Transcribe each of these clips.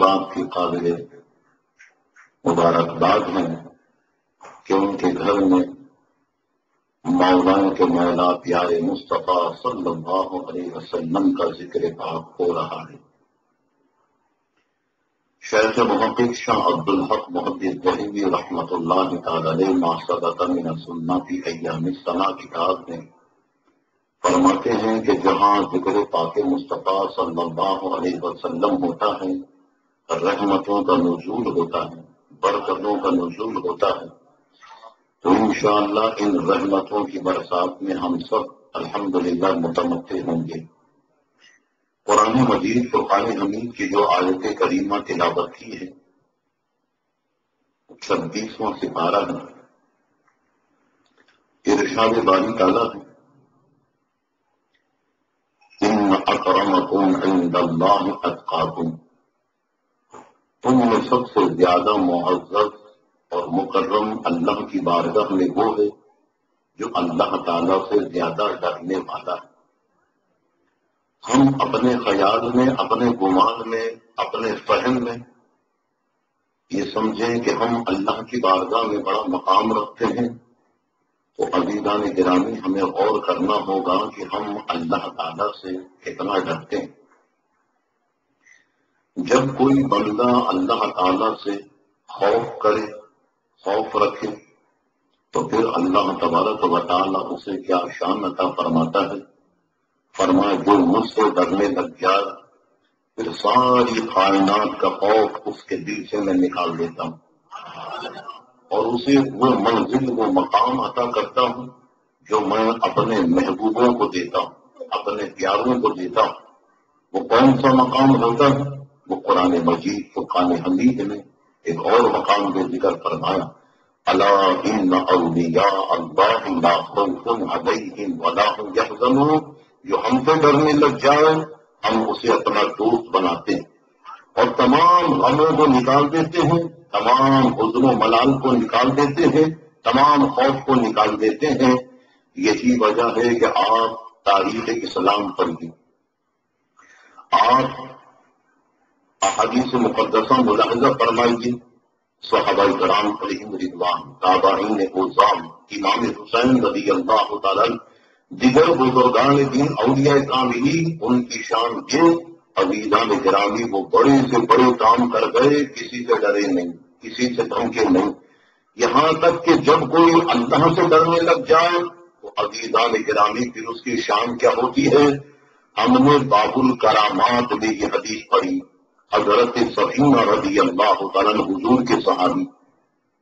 بات کی قابل مبارکباد ہیں کہ ان کے گھر میں مولانا کے مولا پیارے مصطفیٰ صلی اللہ علیہ وسلم کا ذکر پاک ہو رہا ہے۔ شیخ محقق شاہ عبدالحق محدث دہلوی رحمۃ اللہ تعالی علیہ ما ثبت من السنہ فی ایام السنہ کتاب میں فرماتے ہیں کہ جہاں ذکر پاک مصطفیٰ صلی اللہ علیہ وسلم ہوتا ہے، رحمتوں کا نزول ہوتا ہے، برکتوں کا نزول ہوتا ہے، تو انشاءاللہ ان رحمتوں کی برسات میں ہم سب الحمدللہ متمتع ہوں گے۔ قرآن مجید فرقان حمید کی جو آیت کریمہ تلاوت کی ہے 26واں سپارہ ہے، ارشاد باری تعالیٰ ہے ان اکرمکم عند اللہ اتقاکم، تم میں سب سے زیادہ معزز اور مکرم اللہ کی بارگاہ میں وہ ہے جو اللہ تعالیٰ سے زیادہ ڈرنے والا ہے۔ ہم اپنے خیال میں، اپنے گمان میں، اپنے فہم میں یہ سمجھیں کہ ہم اللہ کی بارگاہ میں بڑا مقام رکھتے ہیں، تو عزیزان گرامی ہمیں غور کرنا ہوگا کہ ہم اللہ تعالیٰ سے کتنا ڈرتے ہیں۔ جب کوئی بندہ اللہ تعالیٰ سے خوف کرے، خوف رکھے، تو پھر اللہ تبارک و تعالیٰ اسے کیا شان عطا فرماتا ہے؟ فرمائے جو مجھ سے ڈرنے لگ جائے پھر ساری کائنات کا خوف اس کے دل سے میں نکال دیتا ہوں اور اسے وہ منزل، وہ مقام عطا کرتا ہوں جو میں اپنے محبوبوں کو دیتا ہوں، اپنے پیاروں کو دیتا ہوں۔ وہ کون سا مقام ہوتا ہے؟ وہ قرآن مجید فرقان حمید میں ایک اور مقام کے ذکر فرمایا، الا ان اولیاء اللہ لا خوف علیہم ولا هم یحزنون، جو ہم سے ڈرنے لگ جائے ہم اسے اپنا دوست بناتے ہیں اور تمام غموں کو نکال دیتے ہیں، تمام حزن و ملال کو نکال دیتے ہیں، تمام خوف کو نکال دیتے ہیں۔ یہی وجہ ہے کہ آپ تاریخ اسلام پڑھیے، آپ احادیث مقدسہ ملاحظہ فرمائیے، صحابہ کرام علیہم رضوان، تابعین اعظام، امام حسین رضی اللہ تعالی، دیگر بزرگان دین، اولیاء کاملین، ان کی شان یہ عزیزان گرامی وہ بڑے سے بڑے کام کر گئے، کسی سے ڈرے نہیں، کسی سے دھمکے نہیں، یہاں تک کہ جب کوئی اللہ سے ڈرنے لگ جائے تو عزیزان گرامی پھر اس کی شان کیا ہوتی ہے؟ ہم نے باب الکرامات میں یہ حدیث پڑھی، حضرت سفینہ رضی اللہ تعالیٰ حضور کے صحابی،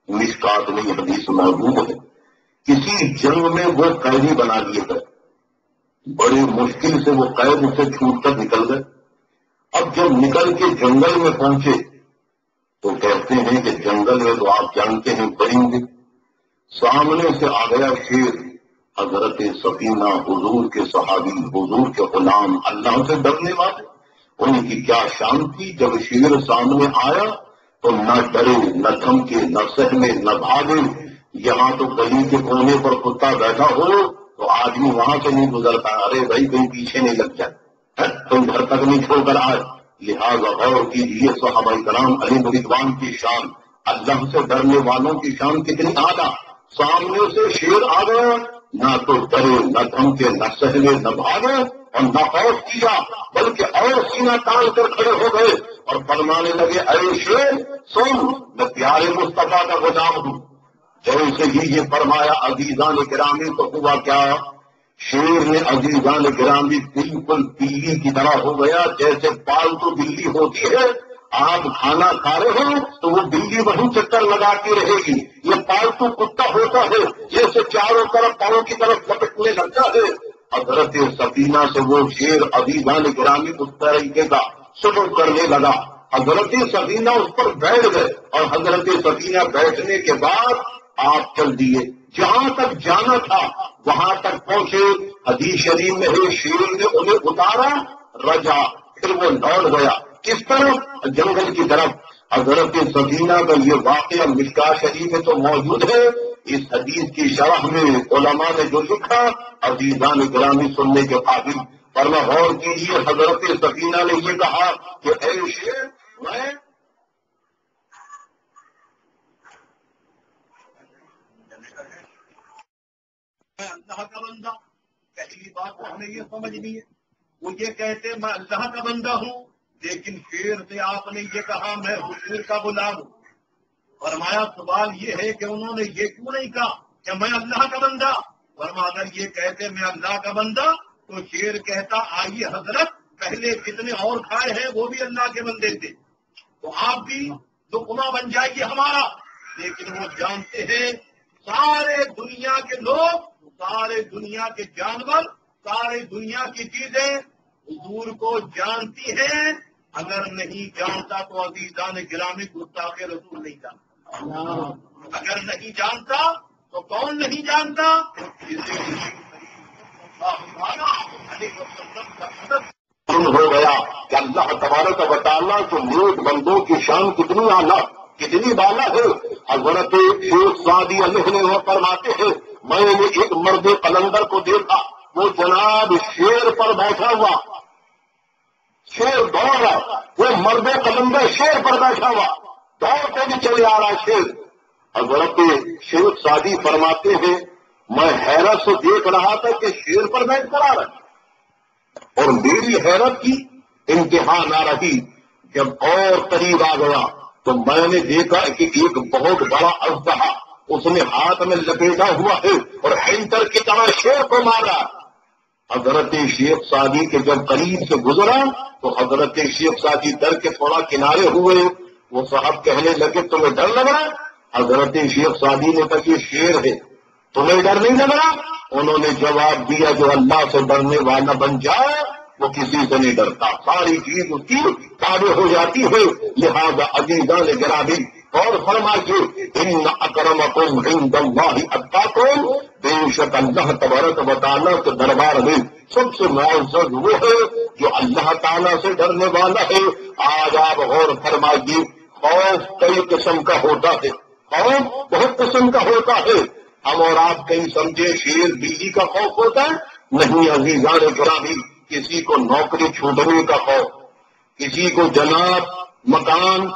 مشکات میں یہ حدیث موجود ہے، کسی جنگ میں وہ قیدی بنا لیے گئے، بڑے مشکل سے وہ قید سے چھوٹ کر نکل گئے۔ اب جب نکل کے جنگل میں پہنچے تو کہتے ہیں کہ جنگل میں تو آپ جانتے ہیں پرندے، سامنے سے آ گیا شیر، حضرت سفینہ حضور کے صحابی، حضور کے غلام، اللہ سے ڈرنے والے، ان کی کیا شان تھی، جب شیر سامنے آیا تو نہ ڈرے، نہ دھمکے، نہ سہمے، نہ بھاگے۔ یہاں تو گلی کے کونے پر کتا بیٹھا ہو تو آدمی وہاں سے نہیں گزرتا، ارے بھائی کہیں پیچھے نہیں لگ جائے، تم گھر تک نہیں چھوڑ کر آئے۔ لہٰذا غور کیجیے صحابہ کرام علیہ رضوان کی شان، اللہ سے ڈرنے والوں کی شان کتنی اعلیٰ۔ سامنے سے شیر آ گیا، نہ تو ڈرے، نہ دھمکے، نہ سہلے، نہ بھاگے اور نہ خوف کیا، بلکہ اور سینہ تان کر کھڑے ہو گئے اور فرمانے لگے، اے شیر سن، میں پیارے مصطفیٰ کا غلام ہوں۔ جیسے ہی یہ فرمایا عزیزان گرامی تو ہوا کیا؟ شیر نے عزیزان گرامی بالکل بلی کی طرح ہو گیا، جیسے پالتو بلی ہوتی ہے، آپ کھانا کھا رہے ہو تو وہ بلی وہیں چکر لگاتی رہے گی، یہ پالتو کتا ہوتا ہے جیسے چاروں طرف پاؤں کی طرف لپٹنے لگتا ہے۔ حضرت سفینہ سے وہ شیر عزیزان گرامی اس طریقے کا سلوک کرنے لگا، حضرت سفینہ اس پر بیٹھ گئے اور حضرت سفینہ بیٹھنے کے بعد آپ چل دیے، جہاں تک جانا تھا وہاں تک پہنچے۔ حدیث شریف میں ہے شیر نے انہیں اتارا، رجا، پھر وہ لوٹ گیا، کس طرف؟ جنگل کی طرف۔ حضرت سفینہ کا یہ واقعہ مشکات شریف میں تو موجود ہے، اس حدیث کی شرح میں علماء نے جو لکھا عزیزان گرامی سننے کے قابل، پر غور کیجیے، حضرت سفینہ نے یہ کہا کہ اے شیر، میں میں اللہ کا بندہ، پہلی بات تو ہمیں یہ سمجھنی ہے، وہ یہ کہتے میں اللہ کا بندہ ہوں، لیکن شیر سے آپ نے یہ کہا میں حضور کا غلام ہوں۔ فرمایا سوال یہ ہے کہ انہوں نے یہ کیوں نہیں کہا کہ میں اللہ کا بندہ؟ فرمایا اگر یہ کہتے میں اللہ کا بندہ تو شیر کہتا آئیے حضرت پہلے کتنے اور کھائے ہیں وہ بھی اللہ کے بندے تھے، تو آپ بھی لقمہ بن جائیے ہمارا۔ لیکن وہ جانتے ہیں سارے دنیا کے لوگ، سارے دنیا کے جانور، سارے دنیا کی چیزیں حضور کو جانتی ہیں، اگر نہیں جانتا تو عزیزان گرامی گستاخ رسول نہیں جانتا۔ اگر نہیں جانتا تو کون نہیں جانتا؟ ہو گیا کہ اللہ تبارک و تعالیٰ کے نیک بندوں کی شان کتنی اعلیٰ کتنی بالا ہے۔ حضرت شیخ سعدی علیہ نے وہ فرماتے ہیں میں نے ایک مرد قلندر کو دیکھا، وہ جناب شیر پر بیٹھا ہوا، شیر دوڑ رہا، وہ مرد قلندر شیر پر بیٹھا ہوا، دوڑتے بھی چلے آ رہا شیر۔ حضرت شیخ سعدی فرماتے ہیں میں حیرت سے دیکھ رہا تھا کہ شیر پر بیٹھ کر آ رہا ہے، اور میری حیرت کی انتہا نہ رہی جب اور قریب آ گیا تو میں نے دیکھا کہ ایک بہت بڑا اژدہا اس نے ہاتھ میں لپیٹا ہوا ہے اور ہینٹر کی طرح شیر کو مارا۔ حضرت شیخ سعدی کے جب قریب سے گزرا تو حضرت شیخ سعدی ڈر کے تھوڑا کنارے ہوئے، وہ صاحب کہنے لگے تمہیں ڈر لگ رہا؟ حضرت شیخ سعدی نے کہا یہ شیر ہے، تمہیں ڈر نہیں لگ رہا؟ انہوں نے جواب دیا جو اللہ سے ڈرنے والا بن جائے وہ کسی سے نہیں ڈرتا، ساری چیز اس کی تابع ہو جاتی ہے۔ لہذا عزیزان گرامی اور فرمائیے ان اکرمکم عند اللہ اتقاکم، بے شک اللہ تبارک و تعالیٰ کے دربار میں سب سے معزز وہ ہے جو اللہ تعالیٰ سے ڈرنے والا ہے۔ آج آپ غور فرمائیے خوف کئی قسم کا ہوتا ہے، خوف بہت قسم کا ہوتا ہے۔ ہم اور آپ کہیں سمجھے شیر بجلی کا خوف ہوتا ہے؟ نہیں عزیزان گرامی، کسی کو نوکری چھوٹنے کا خوف، کسی کو جناب مکان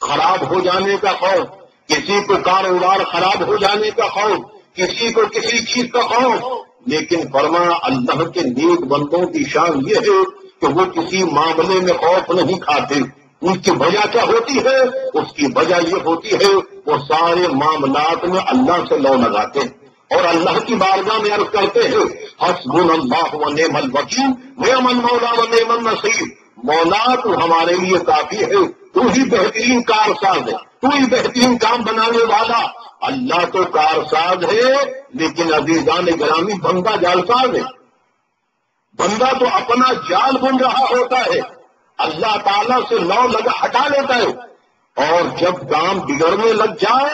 خراب ہو جانے کا خوف، کسی کو کاروبار خراب ہو جانے کا خوف، کسی کو کسی چیز کا خوف۔ لیکن فرمایا اللہ کے نیک بندوں کی شان یہ ہے کہ وہ کسی معاملے میں خوف نہیں کھاتے۔ اس کی وجہ کیا ہوتی ہے؟ اس کی وجہ یہ ہوتی ہے وہ سارے معاملات میں اللہ سے لو لگاتے ہیں اور اللہ کی بارگاہ میں عرض کرتے ہیں حسبنا اللہ و نعم الوکیل نعم المولا و نعم النصیر، مولا تو ہمارے لیے کافی ہے، تو ہی بہترین کارساز ہے، تو ہی بہترین کام بنانے والا۔ اللہ تو کارساز ہے لیکن عزیزان گرامی بندہ جالساز ہے، بندہ تو اپنا جال بن رہا ہوتا ہے، اللہ تعالیٰ سے لو لگا ہٹا لیتا ہے، اور جب کام بگڑنے لگ جائے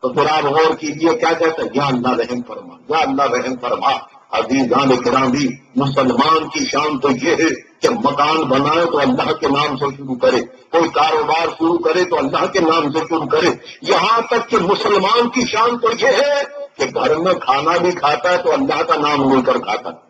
تو پھر آپ غور کیجیے کیا کہتے ہیں یا اللہ رحم فرما، یا اللہ رحم فرما۔ عزیزان کرام مسلمان کی شان تو یہ ہے کہ مکان بنائے تو اللہ کے نام سے شروع کرے، کوئی کاروبار شروع کرے تو اللہ کے نام سے شروع کرے۔ یہاں تک کہ مسلمان کی شان تو یہ ہے کہ گھر میں کھانا بھی کھاتا ہے تو اللہ کا نام لے کر کھاتا ہے۔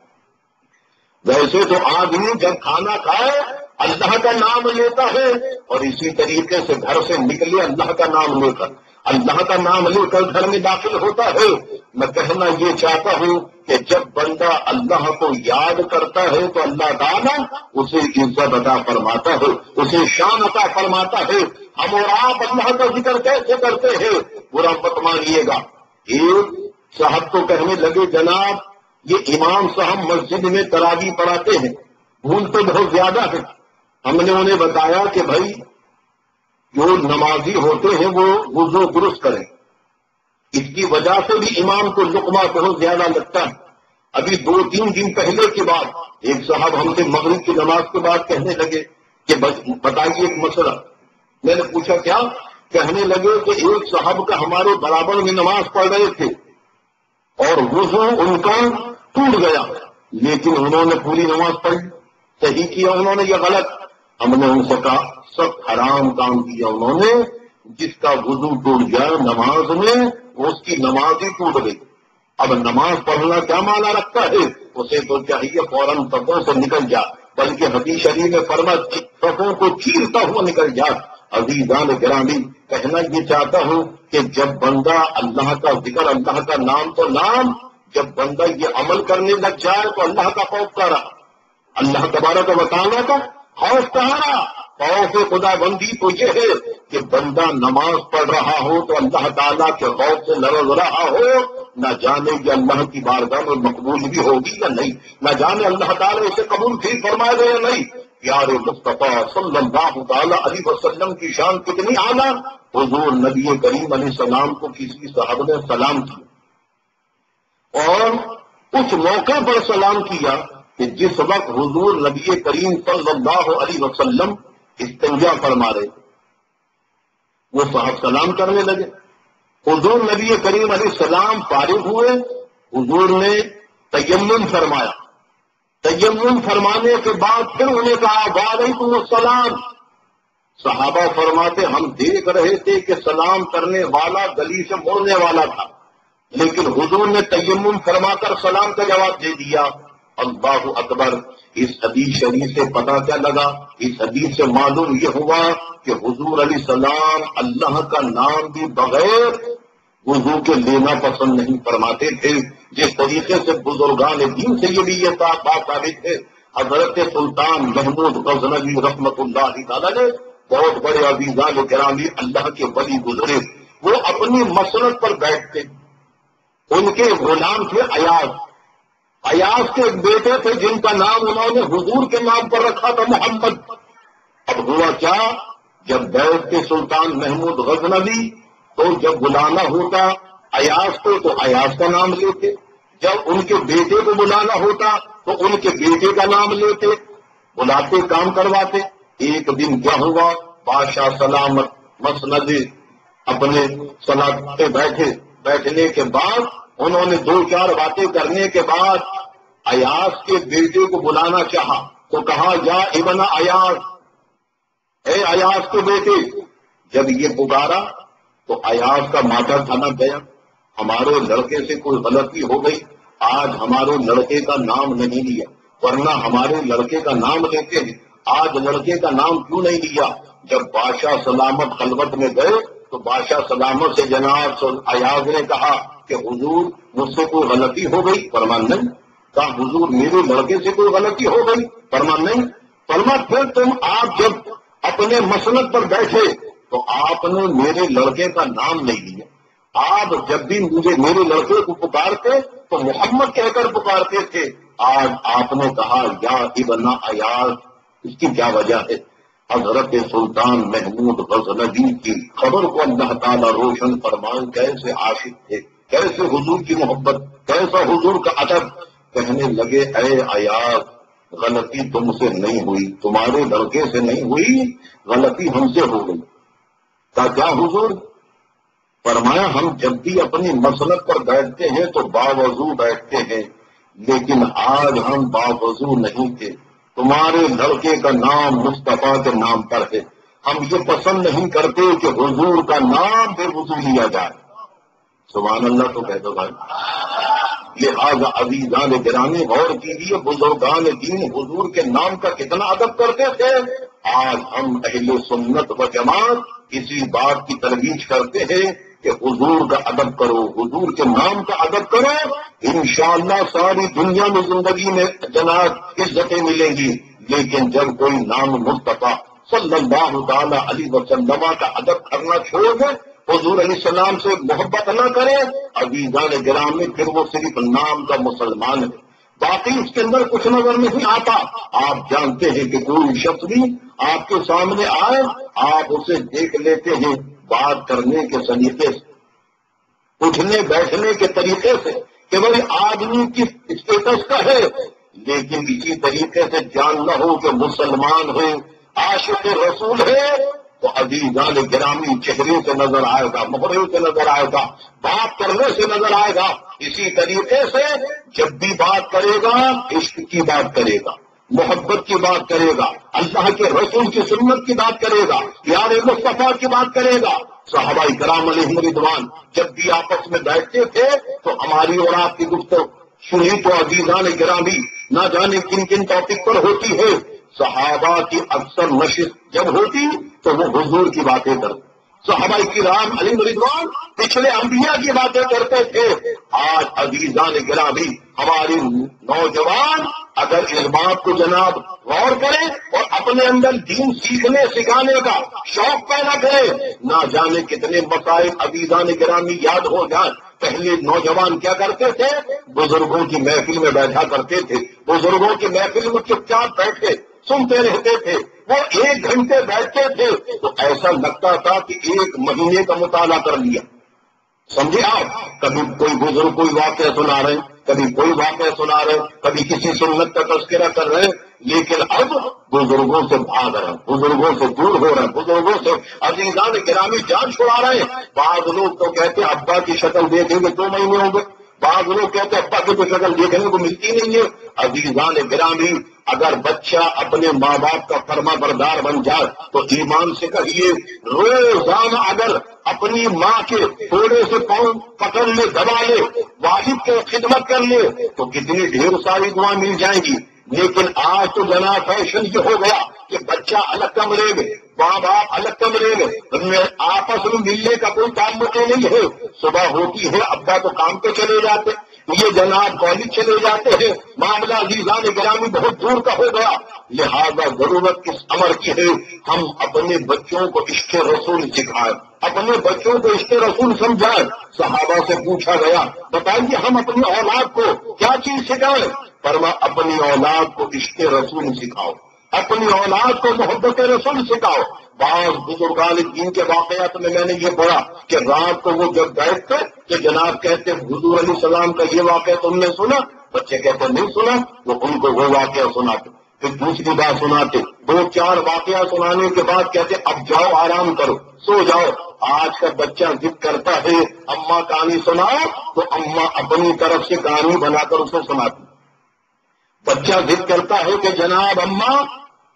ویسے تو آدمی جب کھانا کھائے اللہ کا نام لیتا ہے، اور اسی طریقے سے گھر سے نکلے اللہ کا نام لے کر، اللہ کا نام لے کر گھر میں داخل ہوتا ہے۔ میں کہنا یہ چاہتا ہوں کہ جب بندہ اللہ کو یاد کرتا ہے تو اللہ تعالیٰ اسے عزت عطا فرماتا ہے، اسے شان عطا فرماتا ہے۔ ہم اور آپ اللہ کا ذکر کیسے کرتے ہیں؟ برا مت مانیے گا۔ ایک صاحب کو کہنے لگے جناب یہ امام صاحب مسجد میں تراویح پڑھاتے ہیں، بھول تو بہت زیادہ ہے۔ ہم نے انہیں بتایا کہ بھائی جو نمازی ہوتے ہیں وہ وضو درست کریں، اس کی وجہ سے بھی امام کو لقمہ بہت زیادہ لگتا ہے۔ ابھی 2-3 دن پہلے کے بعد ایک صاحب ہم سے مغرب کی نماز کے بعد کہنے لگے کہ بتائیے ایک مسئلہ۔ میں نے پوچھا کیا؟ کہنے لگے کہ ایک صاحب کا ہمارے برابر میں نماز پڑھ رہے تھے اور وضو ان کا ٹوٹ گیا، لیکن انہوں نے پوری نماز پڑھی، صحیح کیا انہوں نے یا غلط؟ ہم نے ان سے کہا سب حرام کام کیا انہوں نے، جس کا وضو ٹوٹ جائے نماز میں اس کی نماز ہی ٹوٹ گئی۔ اب نماز پڑھنا کیا معنی رکھتا ہے؟ اسے تو چاہیے فوراً صفوں سے نکل جا، بلکہ حدیث شریف میں فرمایا صفوں کو چیرتا ہوا نکل جا۔ عزیزان گرامی کہنا یہ چاہتا ہوں کہ جب بندہ اللہ کا ذکر، اللہ کا نام تو نام، جب بندہ یہ عمل کرنے لگ جائے تو اللہ کا خوف کہاں رہا؟ اللہ تبارک و تعالیٰ کا خوف کہاں رہا؟ خوف خدا بندی تو یہ ہے کہ بندہ نماز پڑھ رہا ہو تو اللہ تعالیٰ کے خوف سے لرز رہا ہو، نہ جانے کہ اللہ کی بارگاہ میں مقبول بھی ہوگی یا نہیں، نہ جانے اللہ تعالیٰ اسے قبول بھی فرمائے گا یا نہیں۔ پیارے مصطفیٰ صلی اللہ تعالی علیہ وسلم کی شان کتنی اعلیٰ! حضور نبی کریم علیہ السلام کو کسی صاحب نے سلام کیا، اور اس موقع پر سلام کیا کہ جس وقت حضور نبی کریم صلی اللہ علیہ وسلم استنجا فرما رہے، وہ صاحب سلام کرنے لگے۔ حضور نبی کریم علیہ السلام فارغ ہوئے، حضور نے تیمم فرمایا، تیمم فرمانے کے بعد پھر انہیں کہا وعلیکم السلام۔ صحابہ فرماتے ہم دیکھ رہے تھے کہ سلام کرنے والا گلی سے مڑنے والا تھا، لیکن حضور نے تیمم فرما کر سلام کا جواب دے دیا۔ اللہ اکبر! اس حدیث شریف سے پتہ کیا لگا؟ اس حدیث سے معلوم یہ ہوا کہ حضور علیہ السلام اللہ کا نام بھی بغیر وضو کے لینا پسند نہیں فرماتے تھے۔ جس طریقے سے بزرگان دین سے یہ بھی یہ بات ثابت ہے، حضرت سلطان محمود غزنوی رحمت اللہ تعالی نے، بہت بڑے عزیزان گرامی اللہ کے ولی گزرے، وہ اپنی مسند پر بیٹھتے، ان کے غلام تھے ایاز کے ایک بیٹے تھے جن کا نام انہوں نے حضور کے نام پر رکھا تھا محمد۔ اب ہوا کیا، جب بیٹھتے سلطان محمود غزنوی تو جب بلانا ہوتا ایاز کو تو ایاز کا نام لیتے، جب ان کے بیٹے کو بلانا ہوتا تو ان کے بیٹے کا نام لیتے، بلاتے کام کرواتے۔ ایک دن کیا ہوا، بادشاہ سلامت مسند اپنے سلاد پہ بیٹھنے کے بعد انہوں نے دو چار باتیں کرنے کے بعد ایاز کے بیٹے کو بلانا چاہا تو کہا یا ابن ایاز، اے ایاز کے بیٹے۔ جب یہ پکارا تو ایاز کا ماتھا تھنا گیا، ہمارے لڑکے سے کوئی غلطی ہو گئی، آج ہمارے لڑکے کا نام نہیں لیا، ورنہ ہمارے لڑکے کا نام لیتے ہیں، آج لڑکے کا نام کیوں نہیں لیا؟ جب بادشاہ سلامت خلوت میں گئے تو بادشاہ سلامت سے جناب ایاز نے کہا کہ حضور مجھ سے کوئی غلطی ہو گئی؟ فرمان نہیں۔ کہا حضور میرے لڑکے سے کوئی غلطی ہو گئی؟ فرمان نہیں۔ فرما پھر تم آپ جب اپنے مسند پر بیٹھے تو آپ نے میرے لڑکے کا نام نہیں لیا، آپ جب بھی مجھے میرے لڑکے کو پکارتے تو محمد کہہ کر پکارتے تھے، آج آپ نے کہا یا ابن ایاز، اس کی کیا وجہ ہے؟ حضرت سلطان محمود غزنوی کی خبر کو اللہ تعالیٰ روشن فرمائے، کیسے عاشق تھے، کیسے حضور کی محبت، کیسا حضور کا ادب۔ کہنے لگے اے ایاز، غلطی تم سے نہیں ہوئی، تمہارے لڑکے سے نہیں ہوئی، غلطی ہم سے ہو گئی۔ کہا کیا حضور؟ فرمایا ہم جب بھی اپنی مسند پر بیٹھتے ہیں تو باوضو بیٹھتے ہیں، لیکن آج ہم باوضو نہیں تھے، تمہارے لڑکے کا نام مصطفیٰ کے نام پر ہے، ہم یہ پسند نہیں کرتے کہ حضور کا نام بے وضو لیا جائے۔ سبحان اللہ تو کہہ دو بھائی۔ لہذا عزیزان گرامی غور کیجیے، بزرگان دین حضور کے نام کا کتنا ادب کرتے تھے۔ آج ہم اہل سنت و جماعت اسی بات کی ترویج کرتے ہیں کہ حضور کا ادب کرو، حضور کے نام کا ادب کرو، انشاءاللہ ساری دنیا میں زندگی میں جنات عزتیں ملیں گی۔ لیکن جب کوئی نام مصطفیٰ صلی اللہ تعالی علیہ وسلم کا ادب کرنا چھوڑ دے، حضور علیہ السلام سے محبت نہ کرے، عزیزان گرامی پھر وہ صرف نام کا مسلمان ہے، باقی اس کے اندر کچھ نظر نہیں آتا۔ آپ جانتے ہیں کہ کوئی شخص بھی آپ کے سامنے آئے، آپ اسے دیکھ لیتے ہیں بات کرنے کے طریقے سے، اٹھنے بیٹھنے کے طریقے سے کہ بھائی آدمی کس اسٹیٹس کا ہے، لیکن اسی طریقے سے جاننا ہو کہ مسلمان ہے، عاشق رسول ہے، تو عزیزان گرامی چہرے سے نظر آئے گا، مہرے سے نظر آئے گا، بات کرنے سے نظر آئے گا۔ اسی طریقے سے جب بھی بات کرے گا عشق کی بات کرے گا، محبت کی بات کرے گا، اللہ کے رسول کی سنت کی بات کرے گا، پیارے مصطفیٰ کی بات کرے گا۔ صحابہ کرام علیہم رضوان جب بھی آپس میں بیٹھتے تھے تو ہماری اور آپ کی گفتگو سنی تو عزیزان گرامی نہ جانے کن کن ٹاپک پر ہوتی ہے۔ صحابہ کی اکثر نشست جب ہوتی تو وہ حضور کی باتیں کرتے، صحابہ کرام علیہ رضوان پچھلے انبیاء کی باتیں کرتے تھے. آج عزیزان گرامی ہماری نوجوان اگر اس بات کو جناب غور کریں اور اپنے اندر دین سیکھنے سکھانے کا شوق پیدا کرے، نہ جانے کتنے مسائل عزیزان گرامی یاد ہو جائیں. پہلے نوجوان کیا کرتے تھے؟ بزرگوں کی محفل میں بیٹھا کرتے تھے، بزرگوں کی محفل میں چپ چاپ بیٹھے سنتے رہتے تھے. وہ 1 گھنٹے بیٹھتے تھے تو ایسا لگتا تھا کہ 1 مہینے کا مطالعہ کر لیا. سمجھے آپ؟ کبھی کوئی بزرگ کوئی واقعہ سنا رہے ہیں، کبھی کوئی واقعہ سنا رہے ہیں، کبھی کسی سنت کا تذکرہ کر رہے ہیں. لیکن اب بزرگوں سے بھاگ رہے ہیں، بزرگوں سے دور ہو رہے ہیں، بزرگوں سے عزیزان گرامی جان چھڑا رہے ہیں. بعض لوگ تو کہتے ہیں ابا کی شکل دیکھیں گے 2 مہینے ہوں گے، بعض لوگ کہتے ہیں ابا کی تو شکل دیکھنے کو ملتی نہیں ہے. عزیزان گرامی اگر بچہ اپنے ماں باپ کا فرما بردار بن جائے تو ایمان سے کہیے روزانہ اگر اپنی ماں کے تھوڑے سے پاؤں پکڑ لے، دبا لے، والد کی خدمت کر لے تو کتنی ڈھیر ساری دعائیں مل جائیں گی. لیکن آج تو جناب فیشن یہ ہو گیا کہ بچہ الگ کمرے میں، ماں باپ الگ کمرے میں، آپس میں ملنے کا کوئی تعلق نہیں ہے. صبح ہوتی ہے ابا تو کام پہ چلے جاتے، یہ جناب کالج چلے جاتے ہیں، معاملہ عزیزان گرامی بہت دور کا ہو گیا. لہذا ضرورت کس امر کی ہے؟ ہم اپنے بچوں کو عشق رسول سکھائیں، اپنے بچوں کو عشق رسول سمجھائیں. صحابہ سے پوچھا گیا بتائیے ہم اپنی اولاد کو کیا چیز سکھائیں؟ فرما اپنی اولاد کو عشق رسول سکھاؤ، اپنی اولاد کو محبت رسول سکھاؤ. بعض بزرگان دین کے واقعات میں نے یہ پڑھا کہ رات کو وہ جب بیٹھتے تو جناب کہتے حضور علیہ السلام کا یہ واقعہ تم نے سنا؟ بچے کہتے نہیں سنا. وہ ان کو وہ واقعہ سناتے، پھر دوسری بات سناتے، 2-4 واقعہ سنانے کے بعد کہتے اب جاؤ آرام کرو، سو جاؤ. آج کا بچہ ضد کرتا ہے اماں کہانی سناؤ تو اماں اپنی طرف سے کہانی بنا کر اسے سناتی. بچہ ضد کرتا ہے کہ جناب اماں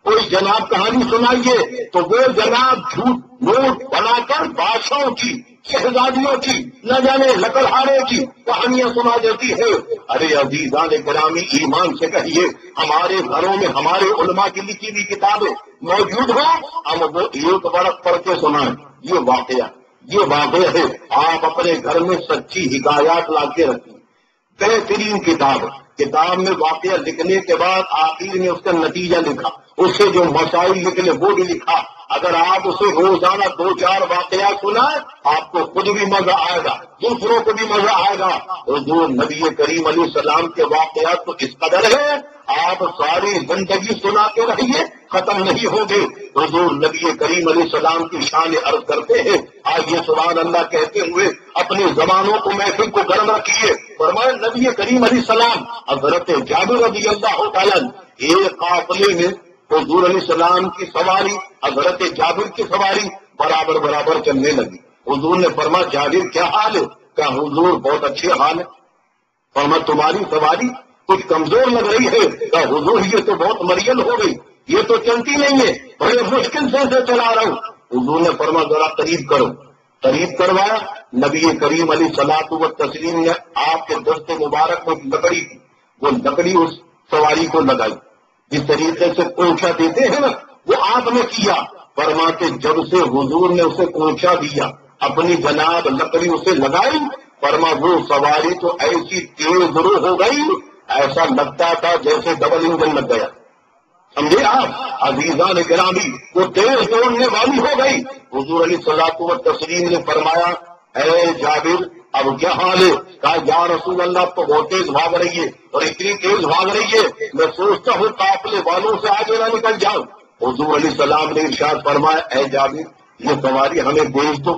کوئی جناب کہانی سنائیے تو وہ جناب جھوٹ نوٹ بنا کر بادشاہوں کی، شہزادیوں کی، نہ جانے لکڑہاروں کی کہانیاں سنا دیتی ہے. ارے عزیزان گرامی ایمان سے کہیے ہمارے گھروں میں ہمارے علماء کی لکھی ہوئی کتابیں موجود ہوں، ہم وہ 1 برس پڑھ کے سنائیں. یہ واقعہ ہے. آپ اپنے گھر میں سچی حکایات لا کے رکھیں. بہترین کتاب میں واقعہ لکھنے کے بعد آخر میں اس کا نتیجہ لکھا، اس سے جو مسائل نکلے وہ بھی لکھا. اگر آپ اسے روزانہ 2-4 واقعات سنائیں آپ کو خود بھی مزہ آئے گا، دوسروں کو بھی مزہ آئے گا. حضور نبی کریم علیہ السلام کے واقعات تو اس قدر ہے آپ ساری زندگی سناتے رہیے ختم نہیں ہوگے. حضور نبی کریم علیہ السلام کی شان عرض کرتے ہیں، آئیے سبحان اللہ کہتے ہوئے اپنی زبانوں کو محفل کو گرم رکھیے. فرمایا نبی کریم علیہ السلام حضرت جابر رضی اللہ تعالیٰ ایک قافلے میں حضور علیہ السلام کی سواری حضرت جابر کی سواری برابر چلنے لگی. حضور نے فرمایا جابر کیا حال ہے؟ کہا حضور بہت اچھے حال ہے. فرمایا تمہاری سواری کچھ کمزور لگ رہی ہے. کہا حضور یہ تو بہت مریل ہو گئی، یہ تو چلتی نہیں ہے، بڑے مشکل سے چلا رہا ہوں. حضور نے فرمایا ذرا قریب کرو. قریب کروایا. نبی کریم علیہ الصلوۃ والتسلیم نے آپ کے دست مبارک میں لکڑی تھی، وہ لکڑی اس سواری کو لگائی. جس طریقے سے پونچھا دیتے ہیں نا وہ آپ نے کیا. فرماتے جب سے حضور نے اسے پونچھا دیا اپنی جناب لکڑی اسے لگائی، فرما وہ سواری تو ایسی تیز رو ہو گئی ایسا لگتا تھا جیسے ڈبل انجن لگ گیا. سمجھے آپ عزیزان گرامی وہ تیز دوڑنے والی ہو گئی. حضور علیہ الصلوۃ والتسلیم نے فرمایا اے جابر اب کیا حال ہے؟ کہا یا رسول اللہ تو بہت تیز بھاگ رہی ہے اور اتنی تیز بھاگ رہی ہے میں سوچتا ہوں قافلے والوں سے آگے نہ نکل جاؤں. حضور علیہ السلام نے ارشاد فرمایا اے جابر یہ سواری ہمیں بیچ دو،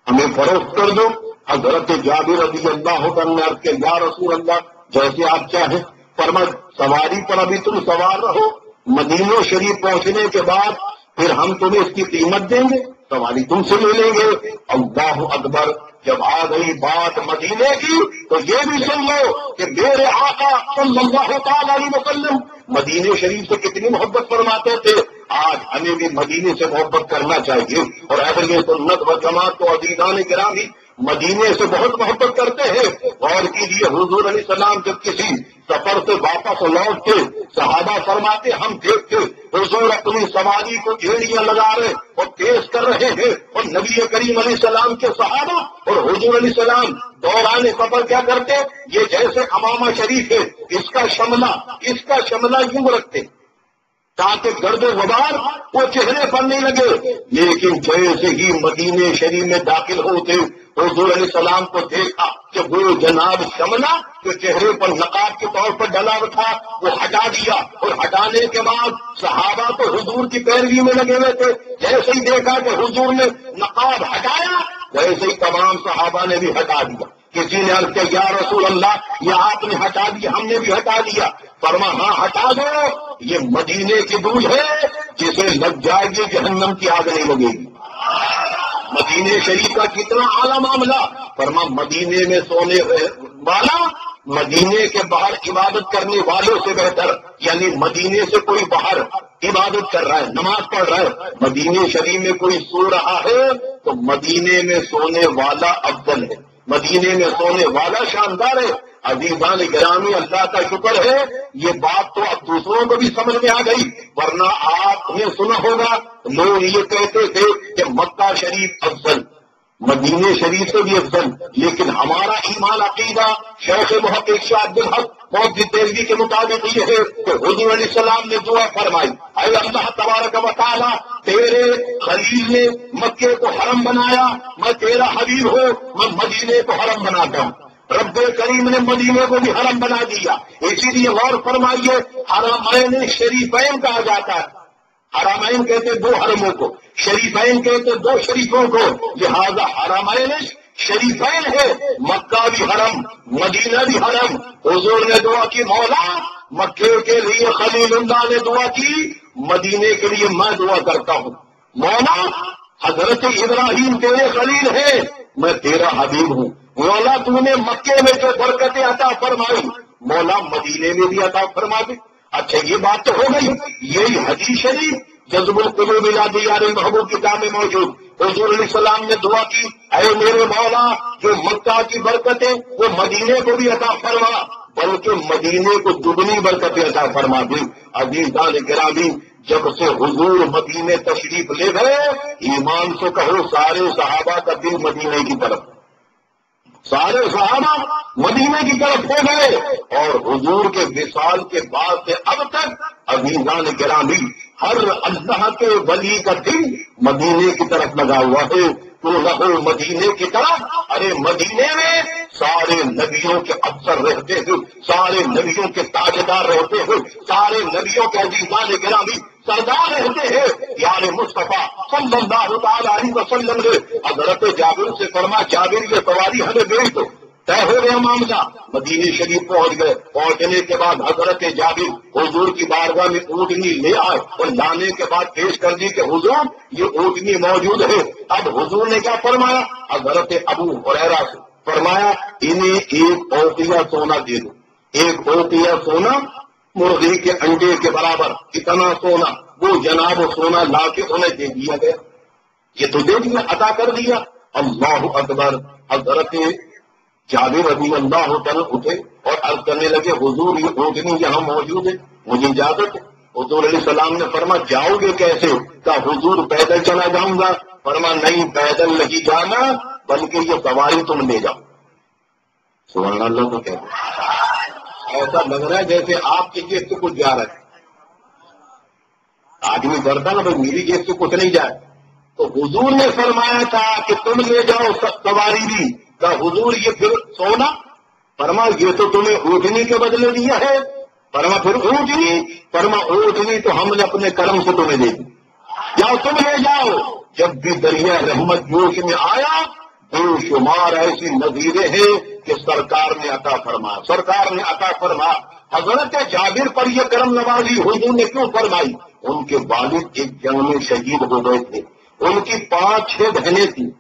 ہمیں فروخت کر دو. حضرت جابر رضی اللہ عنہ کہ یا رسول اللہ جیسے آپ چاہیں. فرمایا سواری پر ابھی تم سوار رہو، مدینہ شریف پہنچنے کے بعد پھر ہم تمہیں اس کی قیمت دیں گے، سواری تم سے لے لیں گے. اللہ اکبر. جب آ گئی بات مدینے کی تو یہ بھی سن لو کہ میرے آقا صلی اللہ تعالی علیہ وسلم مدینے شریف سے کتنی محبت فرماتے تھے. آج ہمیں بھی مدینے سے محبت کرنا چاہیے اور اہل سنت و جماعت کو عزیزان گرامی مدینے سے بہت محبت کرتے ہیں. اور کیجیے حضور علیہ السلام جب کسی سفر سے واپس لوٹتے صحابہ فرماتے ہم دیکھتے حضور اپنی سواری کو ایڑیاں لگا رہے اور تیز کر رہے ہیں، اور نبی کریم علیہ السلام کے صحابہ اور حضور علیہ السلام دوران سفر کیا کرتے؟ یہ جیسے امامہ شریف ہے اس کا شملہ یوں رکھتے تاکہ گرد و غبار وہ چہرے پر نہیں لگے، لیکن جیسے ہی مدینے شریف میں داخل ہوتے حضور علیہ السلام کو دیکھا کہ وہ جناب شملہ جو چہرے پر نقاب کے طور پر ڈلا ہوا تھا وہ ہٹا دیا، اور ہٹانے کے بعد صحابہ تو حضور کی پیروی میں لگے ہوئے تھے، جیسے ہی دیکھا کہ حضور نے نقاب ہٹایا ویسے ہی تمام صحابہ نے بھی ہٹا دیا۔ کسی نے عرض کیا یا رسول اللہ یہ آپ نے ہٹا دیا، ہم نے بھی ہٹا دیا۔ فرما ہاں ہٹا دو، یہ مدینے کی دھول ہے جسے لگ جائے گی جہنم کی آگ نہیں لگے گی۔ مدینے شریف کا کتنا اعلیٰ معاملہ۔ فرما مدینے میں سونے والا مدینے کے باہر عبادت کرنے والوں سے بہتر، یعنی مدینے سے کوئی باہر عبادت کر رہا ہے، نماز پڑھ رہا ہے، مدینے شریف میں کوئی سو رہا ہے تو مدینے میں سونے والا افضل ہے، مدینے میں سونے والا شاندار ہے۔ عزیزان گرامی اللہ کا شکر ہے یہ بات تو اب دوسروں کو بھی سمجھ میں آ گئی، ورنہ آپ نے سنا ہوگا لوگ یہ کہتے تھے کہ مکہ شریف افضل، مدینے شریف سے بھی افضل، لیکن ہمارا ایمان عقیدہ شیخ محقق شاہ عبدالحق محدث دہلوی کے مطابق یہ ہے کہ حضور علیہ السلام نے دعا فرمائی اے اللہ تبارک و تعالی تیرے خلیل نے مکے کو حرم بنایا، میں تیرا حبیب ہوں، میں مدینے کو حرم بناتا ہوں۔ رب کریم نے مدینے کو بھی حرم بنا دیا، اسی لیے غور فرمائیے حرمین شریفین کہا جاتا ہے، حرمین کہتے دو حرموں کو، شریفین کہتے دو شریفوں کو، لہذا حرمین شریفین ہے، مکہ بھی حرم مدینہ بھی حرم۔ حضور نے دعا کی مولا مکے کے لیے خلیل اللہ نے دعا کی، مدینے کے لیے میں دعا کرتا ہوں، مولا حضرت ابراہیم تیرے خلیل ہے، میں تیرا حبیب ہوں، مولا تو نے مکے میں جو برکتیں عطا فرمائی مولا مدینے میں بھی عطا فرما دے۔ اچھا یہ بات تو ہو گئی، یہی حدیث شریف جذب القلوب الی دیار محبوب کتاب میں موجود، حضور علیہ السلام نے دعا کی اے میرے مولا جو مکہ کی برکتیں وہ مدینے کو بھی عطا فرما، بلکہ مدینے کو دگنی برکتیں عطا فرما دی۔ عزیزان گرامی جب سے حضور مدینے تشریف لے گئے ایمان سے کہو سارے صحابہ کا دل مدینے کی طرف، سارے صحابہ مدینے کی طرف ہو گئے، اور حضور کے وصال کے بعد سے اب تک عزیزان گرامی ہر اللہ کے ولی کا دل مدینے کی طرف لگا ہوا ہے۔ تو لہو مدینے کی طرف، ارے مدینے میں سارے نبیوں کے افسر رہتے ہیں، سارے نبیوں کے تاجدار رہتے ہیں، سارے نبیوں کے عزیزان گرامی سردار رہتے ہیں۔ یار مصطفیٰ صلی اللہ تعالی علیہ وسلم نے حضرت جابر سے فرما جابر یہ سواری ہمیں بھیج دو، طے ہو گیا معاملہ، مدینے شریف پہنچ گئے۔ پہنچنے کے بعد حضرت جابر حضور کی بارگاہ میں اونٹنی لے آئے اور لانے کے بعد پیش کر دی کہ حضور یہ اونٹنی موجود ہے۔ اب حضور نے کیا فرمایا؟ حضرت ابو ہریرہ سے فرمایا انہیں ایک اوقیہ سونا دے دو، ایک اوقیہ سونا مرغی کے انڈے کے برابر اتنا سونا، وہ جناب سونا لا کے انہیں دے دیا گیا، یہ تو دے دیا، عطا کر دیا۔ اللہ اکبر۔ حضرت جابر رضی اللہ عنہ اٹھے اور عرض کرنے لگے حضور یہ اونٹنی یہاں موجود ہے، مجھے اجازت ہے؟ حضور علیہ السلام نے فرما جاؤ گے کیسے؟ کہا حضور پیدل چلا جاؤں گا۔ فرما نہیں پیدل نہیں جانا بلکہ یہ سواری تم لے جاؤ۔ سبحان اللہ کو کہتے ایسا لگ رہا ہے جیسے آپ کی جیب سے کچھ جا رہا ہے، آدمی ڈرتا نا بھائی میری جیب سے کچھ نہیں جائے، تو حضور نے فرمایا تھا کہ تم لے جاؤ سواری بھی۔ کہا حضور یہ پھر سونا؟ فرما یہ تو تمہیں اونٹنی کے بدلے دیا ہے۔ فرما پھر اونٹنی؟ فرما اونٹنی تو ہم نے اپنے کرم سے تمہیں دے دی، جاؤ تم لے جاؤ۔ جب بھی دریا رحمت جوش میں آیا بے شمار ایسی نظیریں ہیں کہ سرکار نے عطا فرمایا، سرکار نے عطا فرمایا۔ حضرت جابر پر یہ کرم نوازی حضور نے کیوں فرمائی؟ ان کے والد ایک جنگ میں شہید ہو گئے تھے، ان کی 5-6 بہنیں تھیں۔